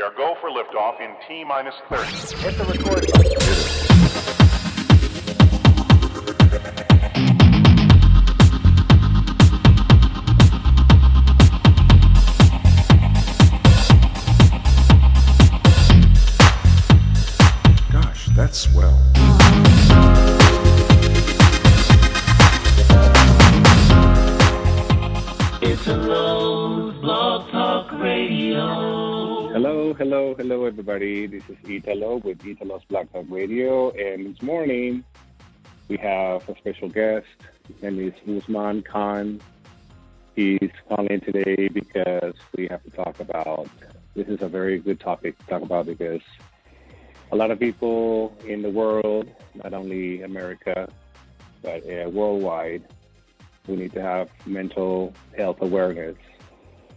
We are go for liftoff in T-minus 30. Hit the record button. Gosh, that's swell. It's a Rose Blog Talk Radio. Hello, everybody. This is Italo with Italo's Blog Talk Radio, and this morning we have a special guest. His name is Usman Khan. He's calling today because we have to talk about, this is a very good topic to talk about because a lot of people in the world, not only America, but worldwide, we need to have mental health awareness,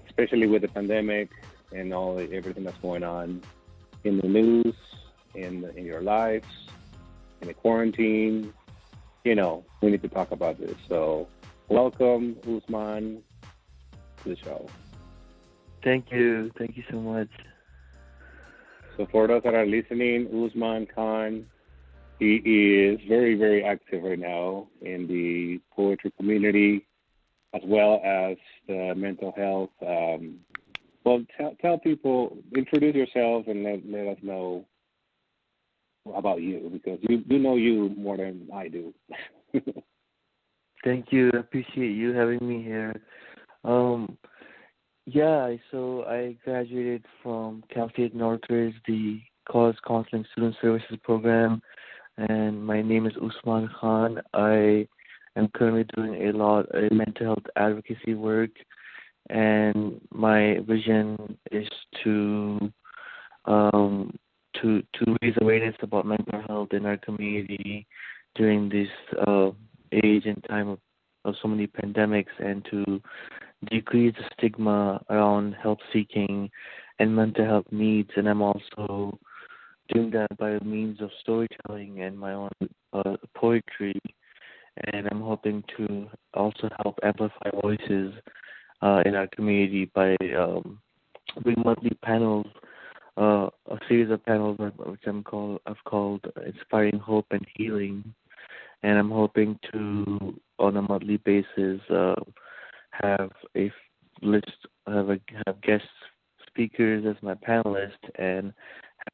especially with the pandemic and everything that's going on in the news, in your lives, in the quarantine. You know, we need to talk about this. So welcome, Usman, to the show. Thank you so much. So for those that are listening, Usman Khan, he is very, very active right now in the poetry community as well as the mental health. Well, tell people, introduce yourself and let us know about you, because you know you more than I do. Thank you. I appreciate you having me here. So I graduated from Cal State Northridge, the College Counseling Student Services Program, and my name is Usman Khan. I am currently doing a lot of mental health advocacy work, and my vision is to raise awareness about mental health in our community during this age and time of so many pandemics, and to decrease the stigma around help seeking and mental health needs. And I'm also doing that by means of storytelling and my own poetry, and I'm hoping to also help amplify voices in our community by doing monthly panels, a series of panels which I've called Inspiring Hope and Healing, and I'm hoping to, on a monthly basis, have guest speakers as my panelists and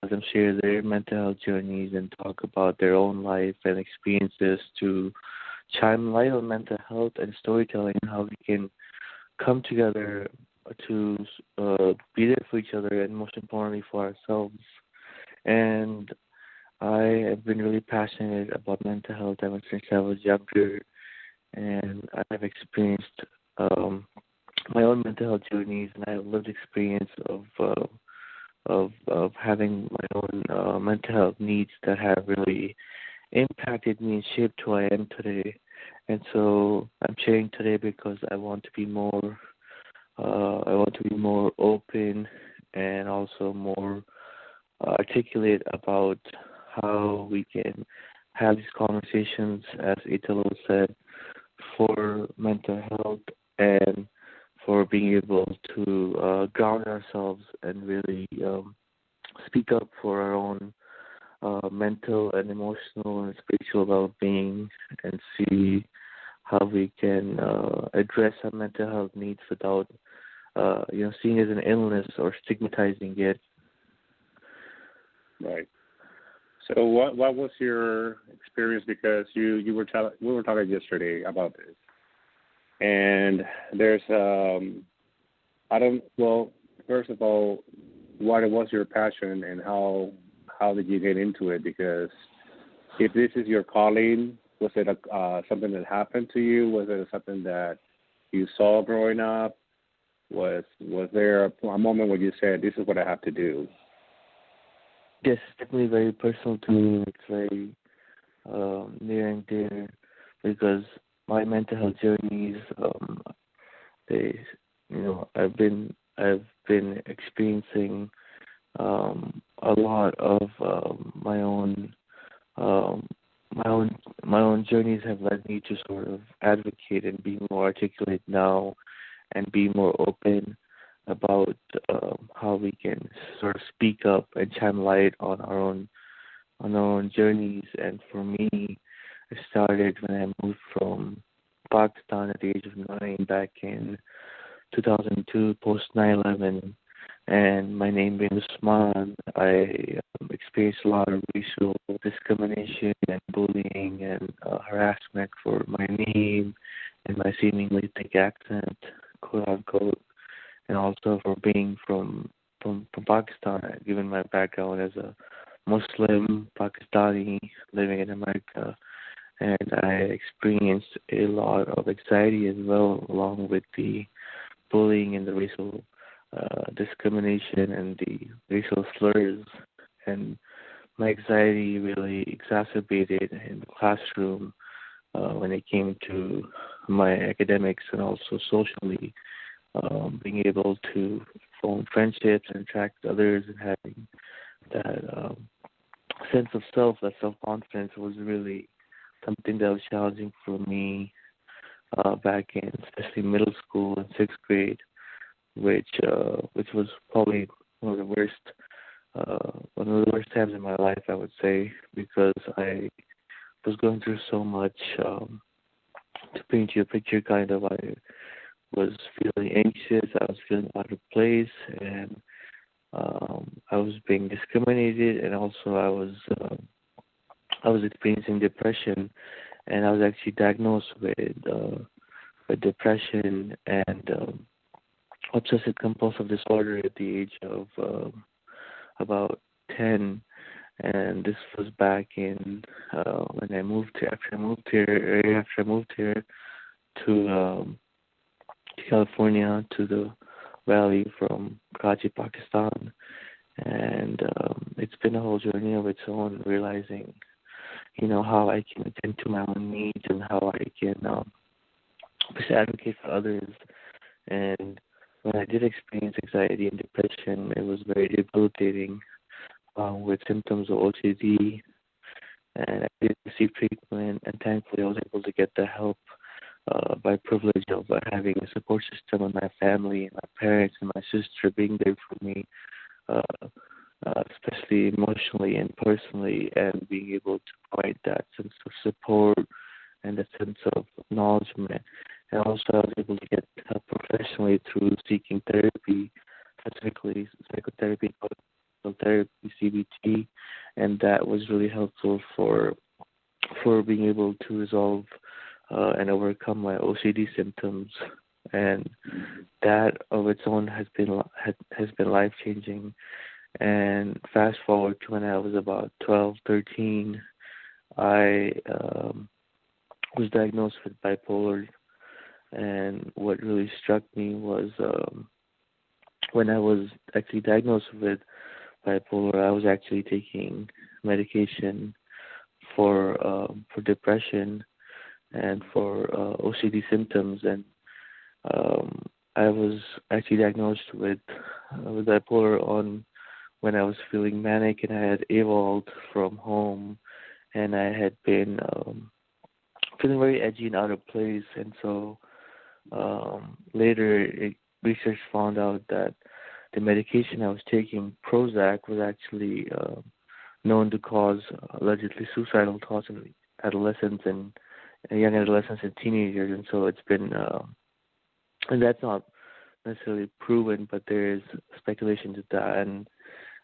have them share their mental health journeys and talk about their own life and experiences to shine light on mental health and storytelling, and how we can come together to be there for each other and, most importantly, for ourselves. And I have been really passionate about mental health ever since I was younger, and I've experienced my own mental health journeys, and I have lived experience of having my own mental health needs that have really impacted me and shaped who I am today. And so I'm sharing today because I want to be more open and also more articulate about how we can have these conversations, as Italo said, for mental health and for being able to ground ourselves and really speak up for our own mental and emotional and spiritual well-being, and see how we can address our mental health needs without seeing it as an illness or stigmatizing it. Right. So what was your experience? Because we were talking yesterday about this, and there's first of all, what was your passion and how did you get into it? Because if this is your calling, was it something that happened to you? Was it something that you saw growing up? Was there a moment where you said, "This is what I have to do"? Yes, it's definitely very personal to me. It's very near and dear, because my mental health journeys, I've been experiencing a lot of my own journeys have led me to sort of advocate and be more articulate now and be more open about how we can sort of speak up and shine light on our own journeys. And for me, it started when I moved from Pakistan at the age of 9 back in 2002, post 9/11. And my name being Usman, I experienced a lot of racial discrimination and bullying and harassment for my name and my seemingly thick accent, quote unquote, and also for being from Pakistan, given my background as a Muslim Pakistani living in America. And I experienced a lot of anxiety as well, along with the bullying and the racial discrimination and the racial slurs. And my anxiety really exacerbated in the classroom when it came to my academics and also socially, being able to form friendships and attract others and having that sense of self, that self-confidence was really something that was challenging for me back in especially middle school and sixth grade, which was probably one of the worst times in my life, I would say, because I was going through so much. To paint you a picture, kind of, I was feeling anxious, I was feeling out of place, and I was being discriminated, and also I was experiencing depression, and I was actually diagnosed with depression and obsessive compulsive disorder at the age of about 10, and this was back in when I moved here. After I moved here to California, to the Valley from Karachi, Pakistan, and it's been a whole journey of its own, realizing, how I can attend to my own needs and how I can advocate for others. And when I did experience anxiety and depression, it was very debilitating, with symptoms of OCD, and I did receive treatment, and thankfully I was able to get the help by privilege of having a support system in my family, and my parents and my sister being there for me, especially emotionally and personally, and being able to provide that sense of support and that sense of acknowledgement. And also I was able to get help professionally through seeking therapy, specifically psychotherapy, therapy, CBT, and that was really helpful for being able to resolve and overcome my OCD symptoms. And that of its own has been life changing. And fast forward to when I was about 12, 13, I was diagnosed with bipolar. And what really struck me was when I was actually diagnosed with bipolar, I was actually taking medication for depression and for OCD symptoms, and I was actually diagnosed with bipolar on when I was feeling manic, and I had evolved from home, and I had been feeling very edgy and out of place. And so later research found out that the medication I was taking, Prozac, was actually known to cause allegedly suicidal thoughts in adolescents and young adolescents and teenagers. And so it's been, and that's not necessarily proven, but there is speculation to that. And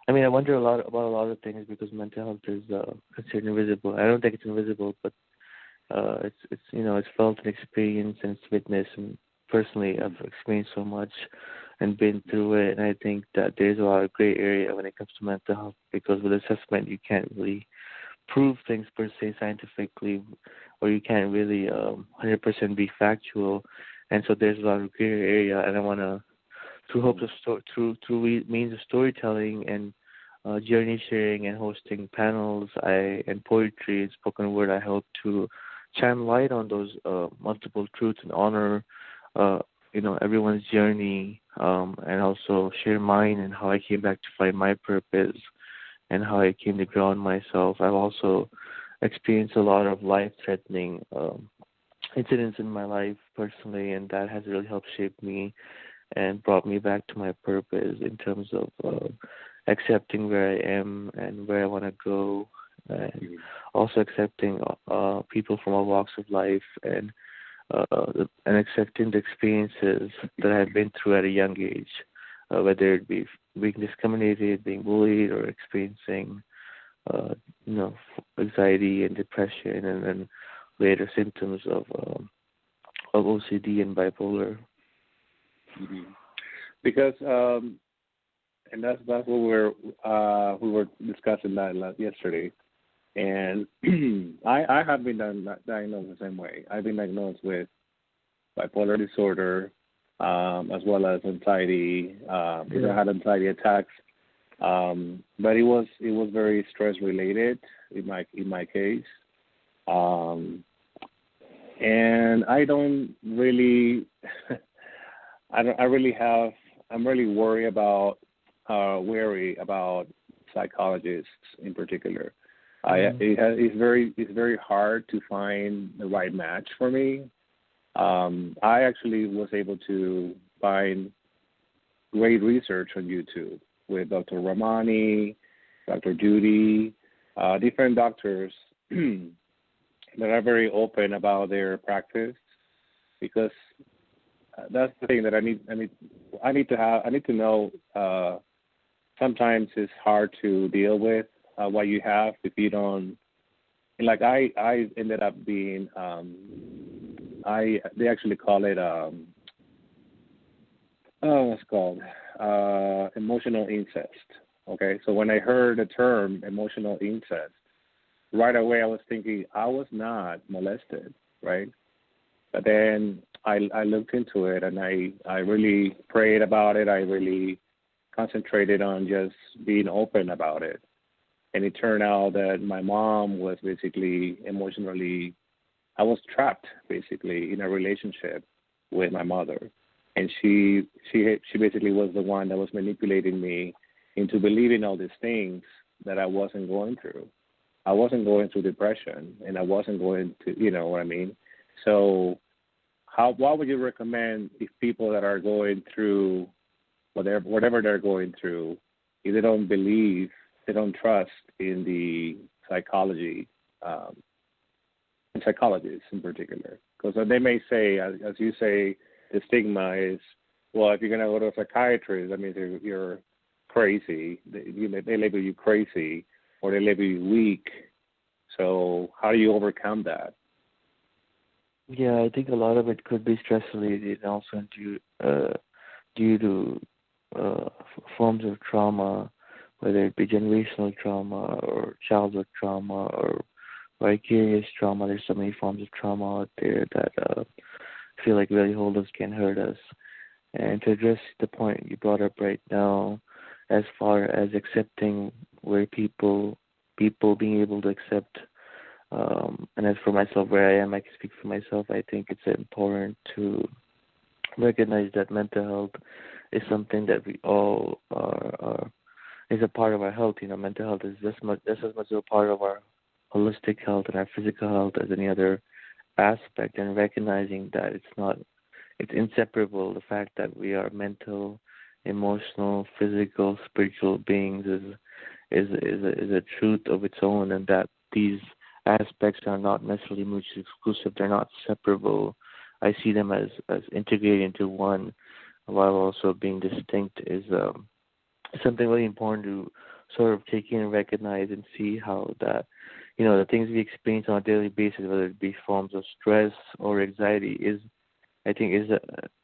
I mean, I wonder about a lot of things, because mental health is considered invisible. I don't think it's invisible, but it's felt and experienced and it's witnessed. And personally, I've experienced so much and been through it, and I think that there's a lot of gray area when it comes to mental health, because with assessment you can't really prove things per se scientifically, or you can't really 100% be factual, and so there's a lot of gray area. And I want to, through means of storytelling and journey sharing and hosting panels, and poetry and spoken word, I hope to shine light on those multiple truths and honor everyone's journey, and also share mine and how I came back to find my purpose and how I came to ground myself. I've also experienced a lot of life-threatening incidents in my life personally, and that has really helped shape me. and brought me back to my purpose in terms of accepting where I am and where I want to go, and also accepting people from all walks of life, and accepting the experiences that I've been through at a young age, whether it be being discriminated, being bullied, or experiencing anxiety and depression, and then later symptoms of OCD and bipolar. Mm-hmm. Because and that's what we were discussing that yesterday, and I have been diagnosed the same way. I've been diagnosed with bipolar disorder, as well as anxiety. Because I had anxiety attacks, but it was very stress related in my case, and I don't really, I'm really worried about. Wary about psychologists in particular. It's very hard to find the right match for me. I actually was able to find great research on YouTube with Dr. Ramani, Dr. Judy, different doctors that are very open about their practice, because that's the thing that I need to know. Sometimes it's hard to deal with what you have if you don't. Like I ended up being, they actually call it, what's it called, emotional incest. Okay, so when I heard the term emotional incest, right away I was thinking I was not molested, right? But then I looked into it, and I really prayed about it. I really concentrated on just being open about it. And it turned out that my mom was basically emotionally, I was trapped basically in a relationship with my mother. And she basically was the one that was manipulating me into believing all these things that I wasn't going through. I wasn't going through depression, and I wasn't going to, you know what I mean? So what would you recommend if people that are going through whatever they're going through, if they don't believe, they don't trust in the psychology, and psychologists in particular? Because they may say, as you say, the stigma is, well, if you're going to go to a psychiatrist, that means you're crazy. They label you crazy, or they label you weak. So how do you overcome that? Yeah, I think a lot of it could be stress related, and also due to forms of trauma, whether it be generational trauma or childhood trauma or vicarious trauma. There's so many forms of trauma out there that I feel like really hold us, can hurt us. And to address the point you brought up right now, as far as accepting where people being able to accept, and as for myself, where I am, I can speak for myself. I think it's important to recognize that mental health is something that we all is a part of our health. You know, mental health is just as much a part of our holistic health and our physical health as any other aspect. And recognizing that it's inseparable. The fact that we are mental, emotional, physical, spiritual beings is a truth of its own, and that these aspects are not necessarily mutually exclusive. They're not separable. I see them as integrated into one, while also being distinct, is something really important to sort of take in and recognize and see how that, the things we experience on a daily basis, whether it be forms of stress or anxiety, is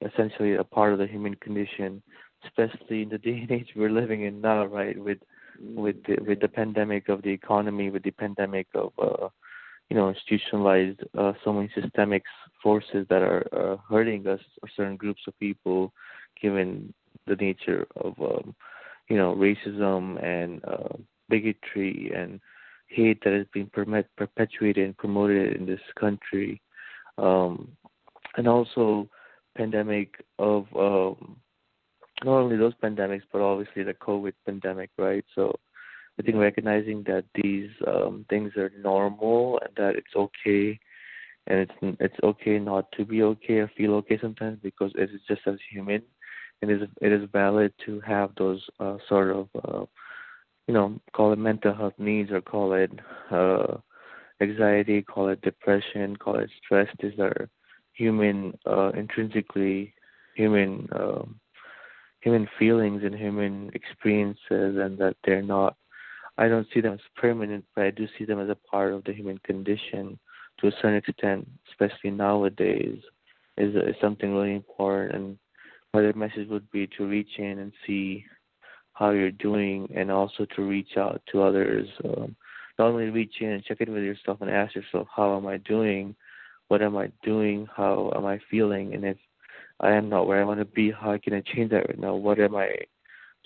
essentially a part of the human condition, especially in the day and age we're living in now, right? With the pandemic of the economy, with the pandemic of institutionalized so many systemic forces that are hurting us or certain groups of people, given the nature of racism and bigotry and hate that has been perpetuated and promoted in this country, and also pandemic of not only those pandemics, but obviously the COVID pandemic, right? So I think recognizing that these things are normal and that it's okay, and it's okay not to be okay or feel okay sometimes, because it's just as human. it is valid to have those sort of call it mental health needs, or call it anxiety, call it depression, call it stress. These are human, intrinsically human human feelings and human experiences, and that they're not. I don't see them as permanent, but I do see them as a part of the human condition to a certain extent, especially nowadays, is something really important. And my other message would be to reach in and see how you're doing, and also to reach out to others. Not only reach in and check in with yourself and ask yourself, how am I doing? What am I doing? How am I feeling? And if I am not where I want to be, how can I change that right now? What am I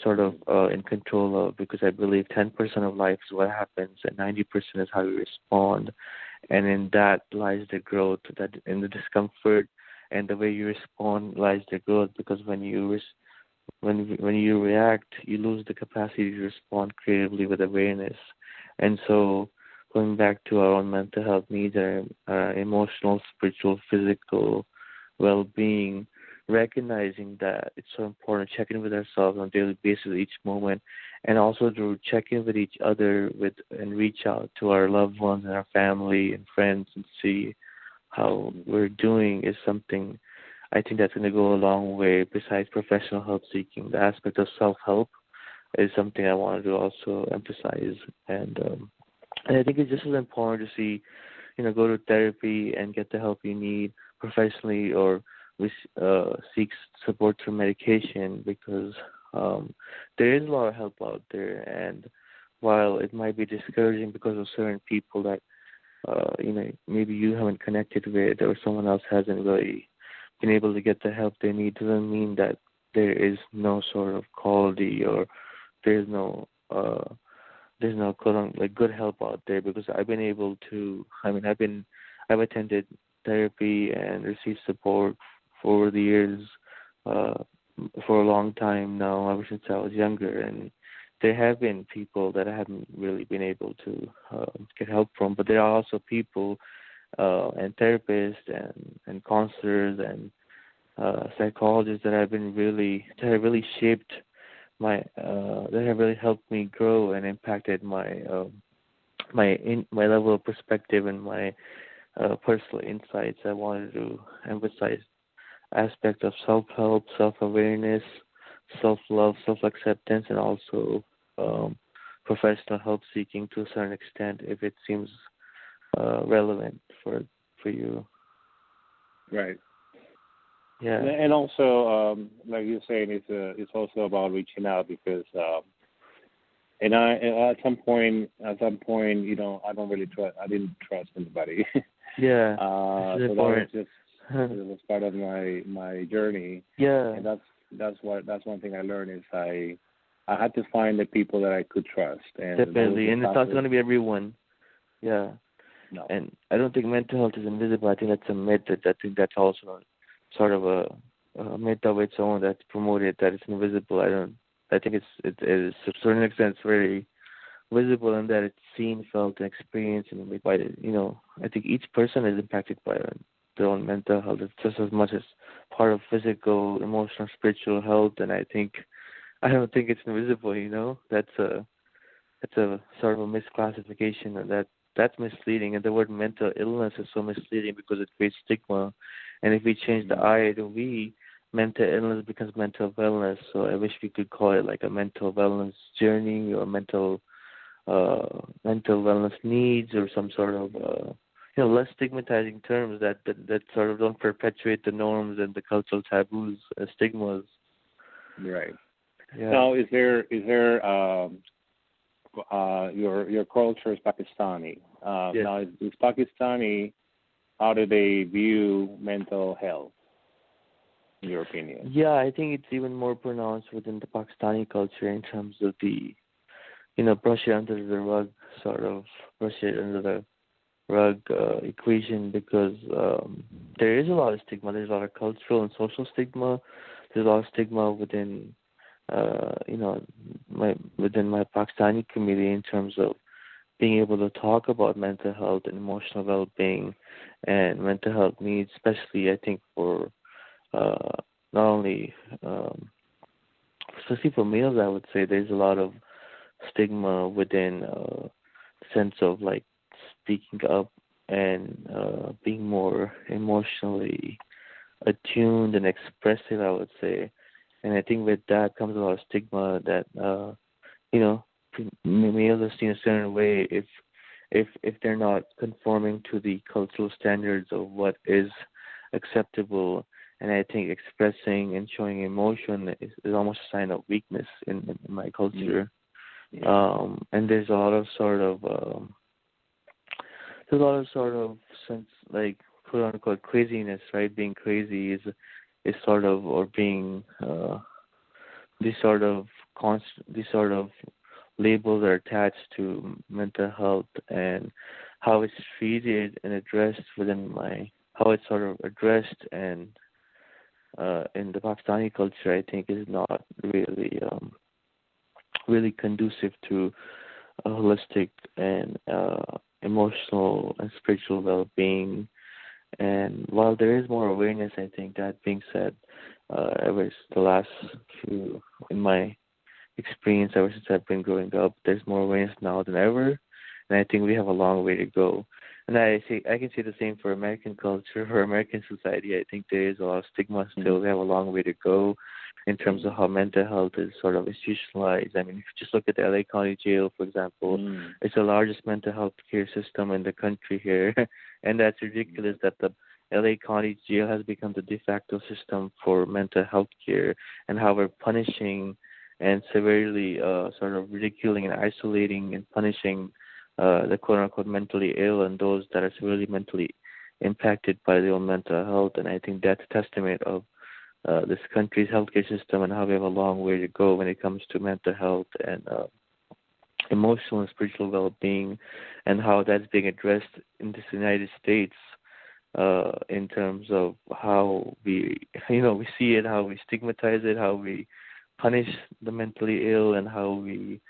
sort of in control of? Because I believe 10% of life is what happens, and 90% is how you respond. And in that lies the growth, that in the discomfort and the way you respond lies the growth, because when you react, you lose the capacity to respond creatively with awareness. And so going back to our own mental health needs, our emotional, spiritual, physical well-being, recognizing that it's so important to check in with ourselves on a daily basis each moment, and also to check in with each other and reach out to our loved ones and our family and friends and see how we're doing is something I think that's going to go a long way. Besides professional help seeking, the aspect of self-help is something I wanted to also emphasize. And I think it's just as important to see, go to therapy and get the help you need professionally, or seek support through medication, because there is a lot of help out there. And while it might be discouraging because of certain people that maybe you haven't connected with, or someone else hasn't really been able to get the help they need, doesn't mean that there is no sort of quality, or there's no good help out there. Because I've been able to, I've attended therapy and received support over the years, for a long time now, ever since I was younger. And there have been people that I haven't really been able to get help from, but there are also people and therapists and counselors and psychologists that have really shaped that have really helped me grow and impacted my level of perspective and my personal insights. I wanted to emphasize aspect of self-help, self-awareness, self-love, self-acceptance, and also professional help seeking to a certain extent if it seems relevant for you. Right. Yeah. And also, like you're saying, it's also about reaching out, because at some point, I didn't trust anybody. Yeah. So that was just it was part of my journey. Yeah. And that's one thing I learned is I had to find the people that I could trust. And definitely, and it's not going to be everyone. Yeah. No. And I don't think mental health is invisible. I think that's a myth. I think that's also sort of a myth of its own that's promoted, that it's invisible. I think it is to a certain extent very visible, in that it's seen, felt, and experienced, and I think each person is impacted by their own mental health. It's just as much as part of physical, emotional, spiritual health, and I don't think it's invisible. That's a sort of a misclassification, and that's misleading. And the word mental illness is so misleading because it creates stigma. And if we change the I to we, mental illness becomes mental wellness. So I wish we could call it like a mental wellness journey, or mental wellness needs, or some sort of less stigmatizing terms that sort of don't perpetuate the norms and the cultural taboos, stigmas. Right. Yeah. Now, is there your culture is Pakistani? Yes. Now, is Pakistani, how do they view mental health, in your opinion? Yeah, I think it's even more pronounced within the Pakistani culture in terms of the, brush it under the rug, equation, because there is a lot of stigma. There's a lot of cultural and social stigma. There's a lot of stigma within, within my Pakistani community in terms of being able to talk about mental health and emotional well-being and mental health needs, especially I think for not only especially for males, I would say there's a lot of stigma within the sense of like speaking up and being more emotionally attuned and expressive, I would say. And I think with that comes a lot of stigma that you know males are seen a certain way if they're not conforming to the cultural standards of what is acceptable. And I think expressing and showing emotion is almost a sign of weakness in my culture. Yeah. And there's a lot of sort of sense like quote unquote craziness, right? Being crazy is sort of, or being these sort of labels are attached to mental health, and how it's treated and addressed how it's sort of addressed and in the Pakistani culture, I think is not really conducive to a holistic and emotional and spiritual well-being. And while there is more awareness, I think that being said, in my experience, ever since I've been growing up, there's more awareness now than ever, and I think we have a long way to go. And I can say the same for American culture, for American society. I think there is a lot of stigma still. We have a long way to go in terms of how mental health is sort of institutionalized. I mean, if you just look at the LA County Jail, for example, it's the largest mental health care system in the country here, and that's ridiculous that the LA County Jail has become the de facto system for mental health care, and how we're punishing and severely sort of ridiculing and isolating and punishing the quote-unquote mentally ill and those that are severely mentally impacted by their own mental health. And I think that's a testament of this country's healthcare system and how we have a long way to go when it comes to mental health and emotional and spiritual well-being, and how that's being addressed in the United States in terms of how we see it, how we stigmatize it, how we punish the mentally ill, and how we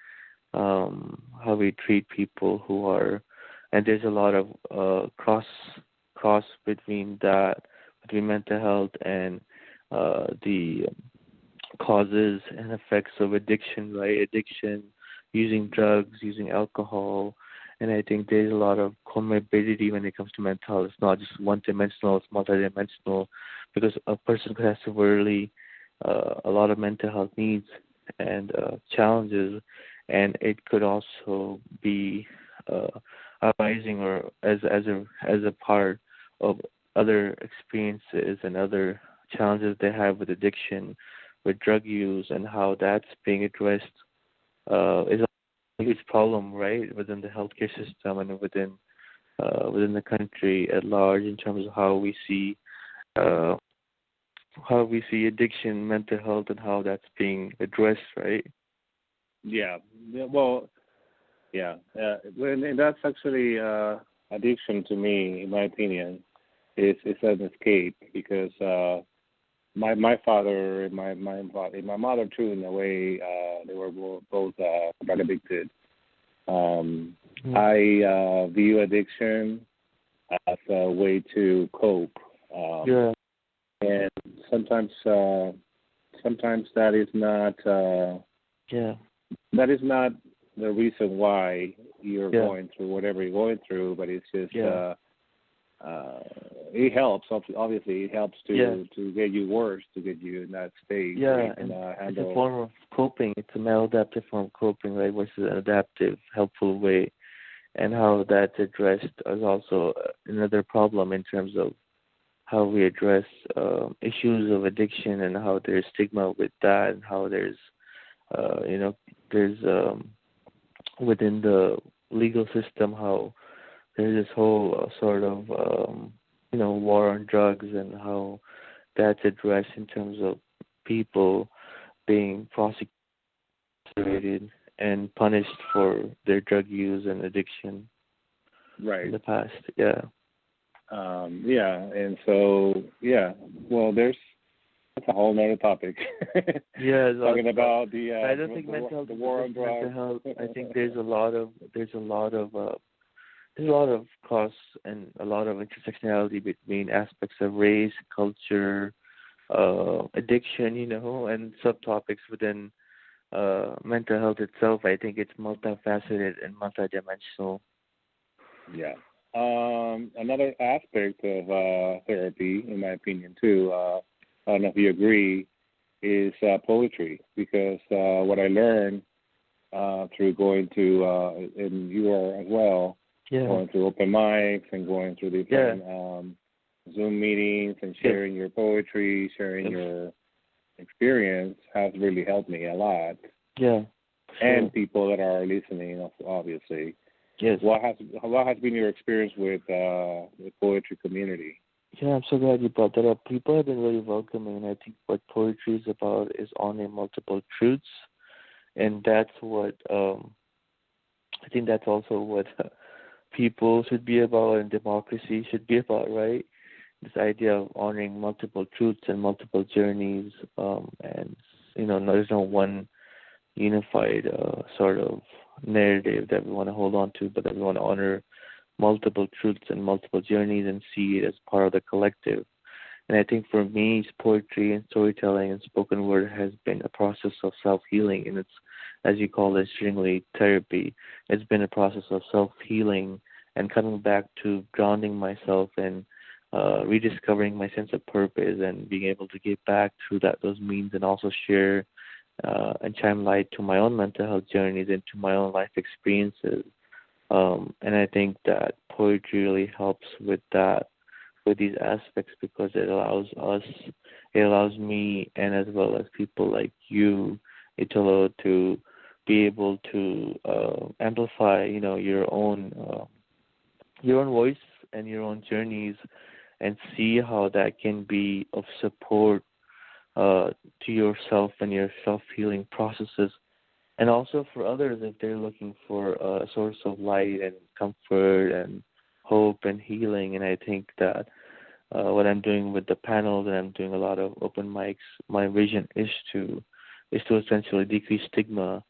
treat people who are, and there's a lot of cross between mental health and the causes and effects of addiction, right? Addiction, using drugs, using alcohol, and I think there's a lot of comorbidity when it comes to mental health. It's not just one-dimensional; it's multidimensional, because a person could have severely a lot of mental health needs and challenges, and it could also be arising or as a part of other experiences and other challenges they have with addiction, with drug use, and how that's being addressed is a huge problem, right, within the healthcare system and within the country at large, in terms of how we see addiction, mental health, and how that's being addressed, right? Yeah. Well, yeah. And that's actually addiction to me, in my opinion, is an escape, because my father and my mother too, in a way, they were both drug addicted. I view addiction as a way to cope. And sometimes that is not. That is not the reason why you're going through whatever you're going through, but it's just it helps. Obviously, it helps to get you worse, to get you in that state. Yeah, and it's a form of coping. It's a maladaptive form of coping, right? Which is an adaptive, helpful way, and how that's addressed is also another problem in terms of how we address issues of addiction, and how there's stigma with that, and how there's within the legal system, how there's this whole sort of war on drugs, and how that's addressed in terms of people being prosecuted and punished for their drug use and addiction in the past. And so well, that's a whole nother topic. Talking about the I don't think mental health, the war on drugs. Mental health, I think there's a lot of cross and a lot of intersectionality between aspects of race, culture, addiction, and subtopics within mental health itself. I think it's multifaceted and multidimensional. Yeah. Another aspect of therapy, in my opinion, too, I don't know if you agree, is poetry. Because what I learned through going to, and you are as well, going through open mics and going through different Zoom meetings and sharing your poetry, sharing your experience has really helped me a lot. Yeah. And people that are listening, obviously. Yes. What has been your experience with the poetry community? Yeah, I'm so glad you brought that up. People have been really welcoming, and I think what poetry is about is honoring multiple truths, and that's what I think that's also what people should be about, and democracy should be about, right? This idea of honoring multiple truths and multiple journeys, and there's no one unified sort of narrative that we want to hold on to, but that we want to honor multiple truths and multiple journeys and see it as part of the collective. And I think for me, poetry and storytelling and spoken word has been a process of self-healing, and it's, as you call it, stringly therapy. It's been a process of self-healing and coming back to grounding myself and rediscovering my sense of purpose and being able to give back through those means, and also share and shine light to my own mental health journeys and to my own life experiences. And I think that poetry really helps with that, with these aspects, because it allows me, and as well as people like you, Italo, to be able to amplify, your own voice and your own journeys, and see how that can be of support to yourself and your self-healing processes, and also for others if they're looking for a source of light and comfort and hope and healing. And I think that what I'm doing with the panels, and I'm doing a lot of open mics, my vision is to essentially decrease stigma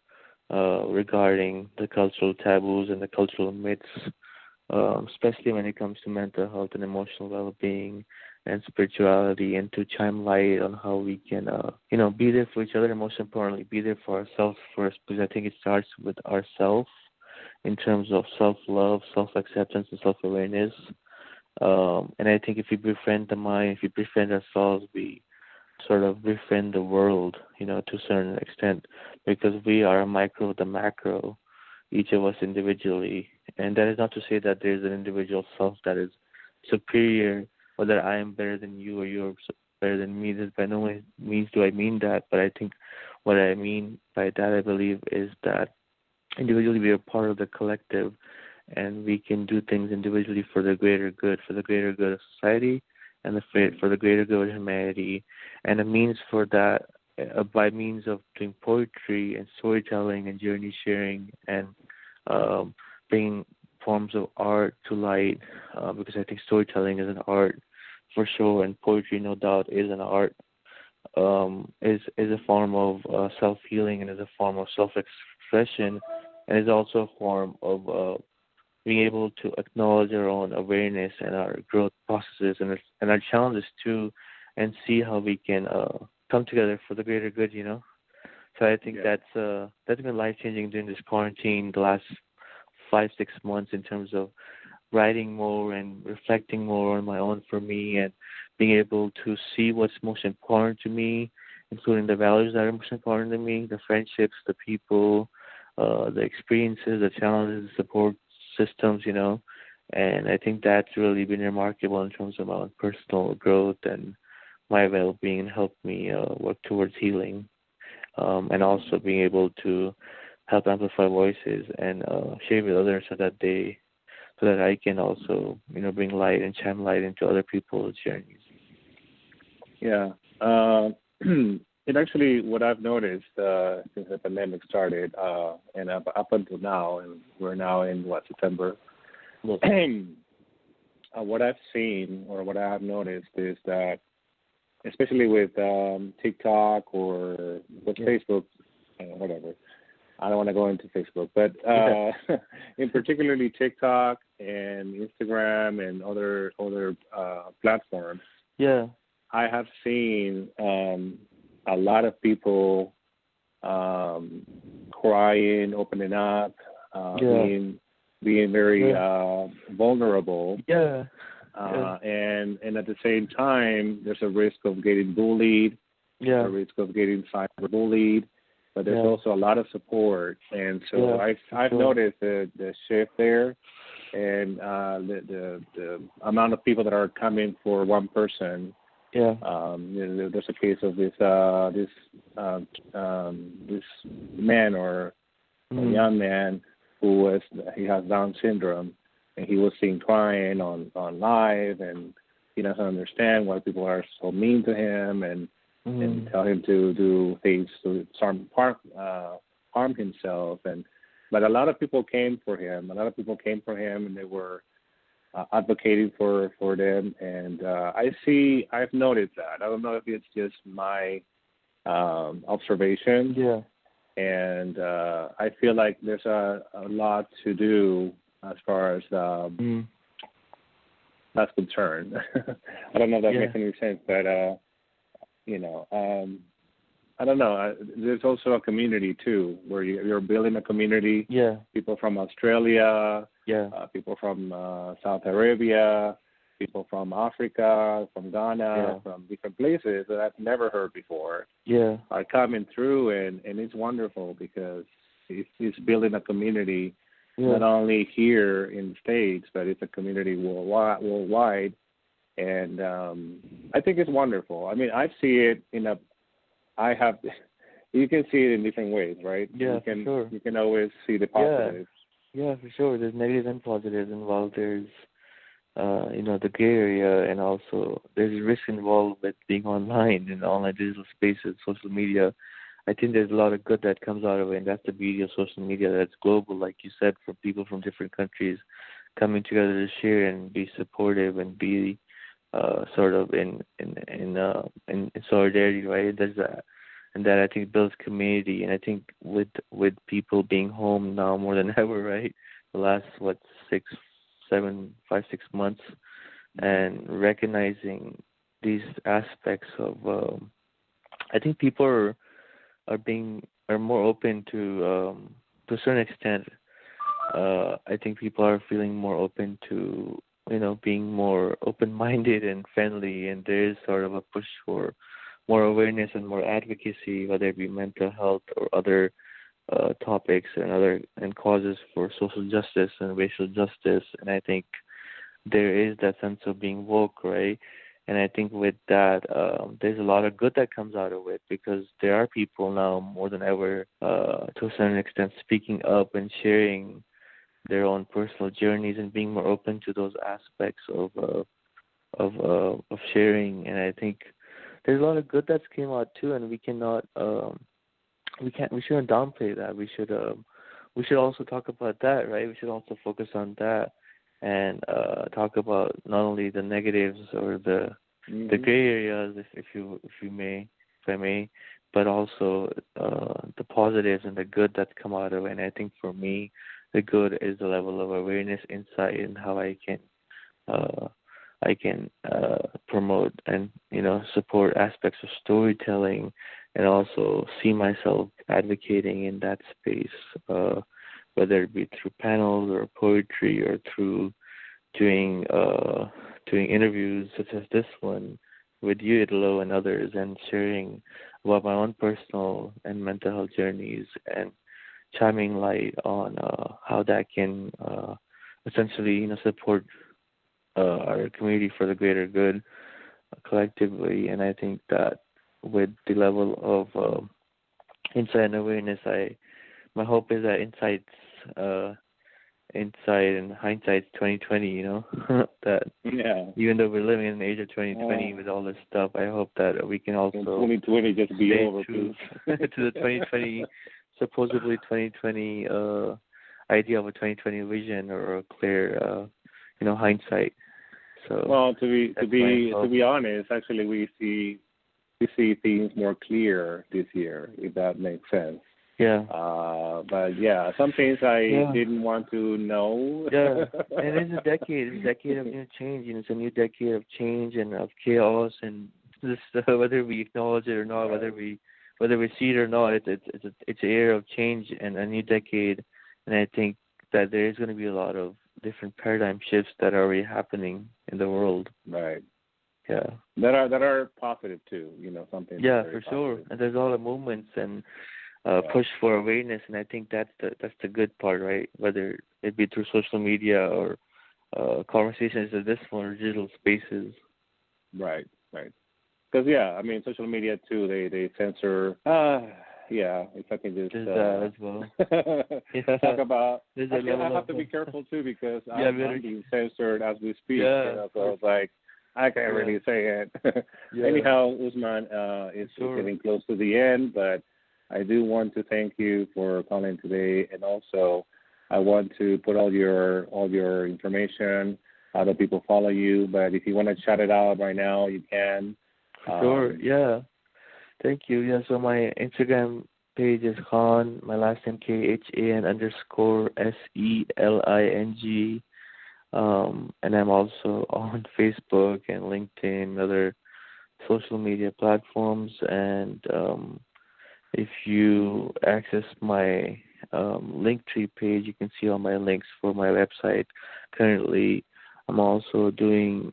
regarding the cultural taboos and the cultural myths, especially when it comes to mental health and emotional well-being and spirituality, and to shine light on how we can, be there for each other, and most importantly, be there for ourselves first, because I think it starts with ourselves in terms of self-love, self-acceptance, and self-awareness. And I think if we befriend the mind, if we befriend ourselves, we sort of befriend the world, to a certain extent, because we are a micro of the macro, each of us individually. And that is not to say that there's an individual self that is superior, or that I am better than you or you're better than me. This by no means do I mean that, but I think what I mean by that, I believe, is that individually we are part of the collective, and we can do things individually for the greater good of society, and for the greater good of humanity. And the means for that, by means of doing poetry and storytelling and journey sharing, and bringing forms of art to light, because I think storytelling is an art for sure, and poetry, no doubt, is an art, is a form of self-healing, and is a form of self-expression, and is also a form of being able to acknowledge our own awareness and our growth processes and our challenges too, and see how we can come together for the greater good, So I think that's been life-changing during this quarantine, the last 5-6 months, in terms of writing more and reflecting more on my own for me, and being able to see what's most important to me, including the values that are most important to me, the friendships, the people, the experiences, the challenges, the support systems, And I think that's really been remarkable in terms of my own personal growth and my well-being, and helped me work towards healing, and also being able to help amplify voices and share with others so that I can also, bring light and shine light into other people's journeys. Yeah. And actually, what I've noticed since the pandemic started, and up until now, and we're now in, September, what I've seen, or what I have noticed, is that, especially with TikTok or with Facebook, whatever, I don't want to go into Facebook, but in particularly TikTok and Instagram and other platforms. Yeah. I have seen a lot of people crying, opening up, being very vulnerable. And at the same time, there's a risk of getting bullied, a risk of getting cyberbullied, but there's also a lot of support. And so I've noticed the shift there, and the amount of people that are coming for one person. There's a case of this man or a young man he has Down syndrome, and he was seen crying on live, and he doesn't understand why people are so mean to him and tell him to do things to harm himself. But a lot of people came for him. And they were advocating for them. And I've noticed that. I don't know if it's just my observation. And I feel like there's a lot to do as far as that's concerned. I don't know if that makes any sense, but I don't know. There's also a community too, where you're building a community. People from Australia, people from Saudi Arabia, people from Africa, from Ghana, from different places that I've never heard before. Are coming through, and it's wonderful because it's building a community. Not only here in the States, but it's a community worldwide. And I think it's wonderful. I mean, I see it you can see it in different ways, right? For sure. You can always see the positives. Yeah, for sure. There's negatives and positives involved. There's, the gray area, and also there's risk involved with being online in online digital spaces, social media. I think there's a lot of good that comes out of it, and that's the beauty of social media. That's global, like you said, for people from different countries coming together to share and be supportive and be sort of in solidarity, right? There's that, and that I think builds community. And I think with people being home now more than ever, right? The last 5, 6 months, and recognizing these aspects of, I think people are more open to a certain extent. I think people are feeling more open to being more open-minded and friendly, and there is sort of a push for more awareness and more advocacy, whether it be mental health or other topics and causes for social justice and racial justice. And I think there is that sense of being woke, right? And I think with that, there's a lot of good that comes out of it, because there are people now more than ever, to a certain extent, speaking up and sharing their own personal journeys and being more open to those aspects of sharing. And I think there's a lot of good that's came out too, and we shouldn't downplay that. We should also talk about that, right? We should also focus on that and talk about not only the negatives or the gray areas, if I may, but also the positives and the good that's come out of it. And I think for me, the good is the level of awareness, insight, and how I can promote and support aspects of storytelling, and also see myself advocating in that space, whether it be through panels or poetry or through doing interviews such as this one with you, Italo, and others, and sharing about my own personal and mental health journeys, and shining light on how that can essentially support our community for the greater good collectively. And I think that with the level of insight and awareness, my hope is that insight and hindsight's 2020. That even though we're living in the age of 2020 with all this stuff, I hope that we can also 2020 just be over to the 2020 supposedly 2020 idea of a 2020 vision or a clear hindsight. So to be honest, actually we see things more clear this year, if that makes sense. But some things I didn't want to know. And it's a decade of new change. It's a new decade of change and of chaos and Just whether we acknowledge it or not, whether we see it or not, it's an era of change and a new decade, and I think that there is going to be a lot of different paradigm shifts that are already happening in the world. Right. Yeah. That are positive too. Something. Yeah, very for sure. positive. And there's a lot of movements and push for awareness, and I think that's the good part, right? Whether it be through social media or conversations like this one or digital spaces. Right. Because social media too. They censor. If I can just There's that as well. talk about. I have to of be careful too because Yeah, I'm being censored as we speak. Yeah. So it's like I can't really say it. Yeah. Anyhow, Usman, it's getting close to the end, but I do want to thank you for calling today, and also I want to put all your information, how do people follow you. But if you want to shout it out right now, you can. Sure. Yeah. Thank you. Yeah. So my Instagram page is Khan, my last name KHAN_SELING. And I'm also on Facebook and LinkedIn and other social media platforms. And if you access my Linktree page, you can see all my links for my website. Currently, I'm also doing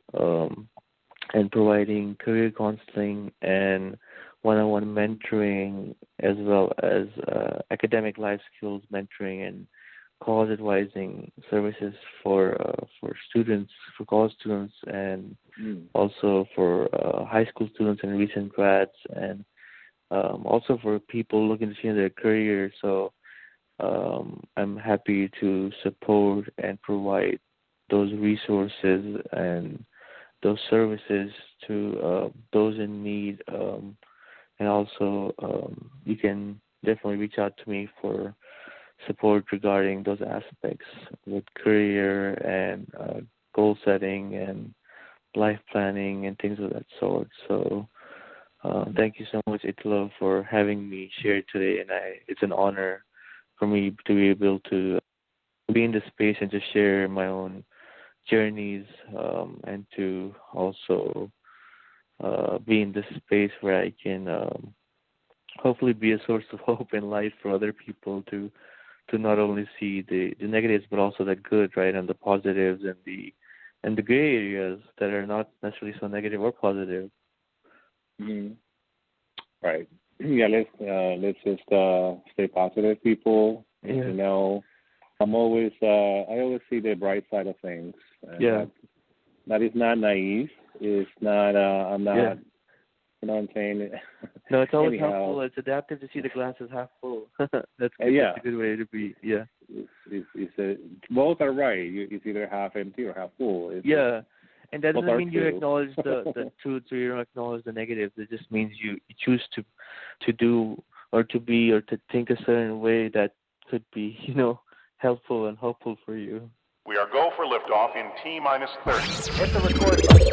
and providing career counseling and one-on-one mentoring, as well as academic life skills mentoring and cause advising services for students, for college students, and also for high school students and recent grads, and also for people looking to change their career. So I'm happy to support and provide those resources and those services to those in need. And also, you can definitely reach out to me for support regarding those aspects with career and goal setting and life planning and things of that sort. So thank you so much, Italo, for having me share today. And it's an honor for me to be able to be in this space and to share my own journeys, and to also be in this space where I can hopefully be a source of hope and light for other people to not only see the negatives but also the good, right, and the positives and the gray areas that are not necessarily so negative or positive. Mm-hmm. Right. Yeah. Let's just stay positive, people. Yeah. I always see the bright side of things. Yeah. That is not naive. It's not. I'm not. Yeah. You know what I'm saying? No, it's always Anyhow, helpful. It's adaptive to see the glass as half full. That's good. Yeah. That's a good way to be. Yeah. Both are right. It's either half empty or half full. And that doesn't mean you true. acknowledge the truth or you don't acknowledge the negatives. It just means you choose to do or to be or to think a certain way that could be, helpful and hopeful for you. We are go for liftoff in T-minus 30. Hit the record button.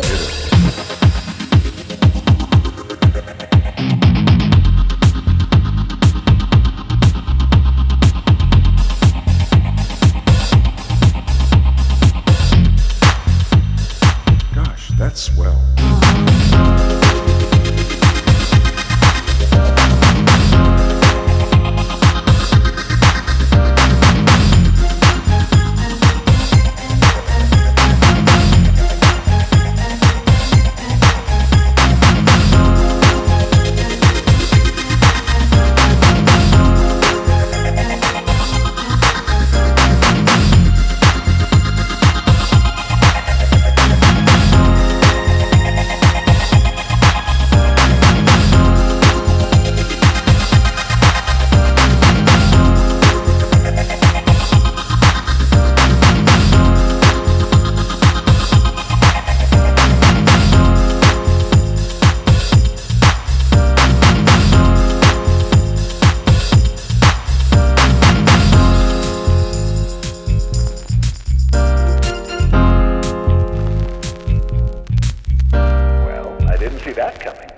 Gosh, that's swell. See that coming.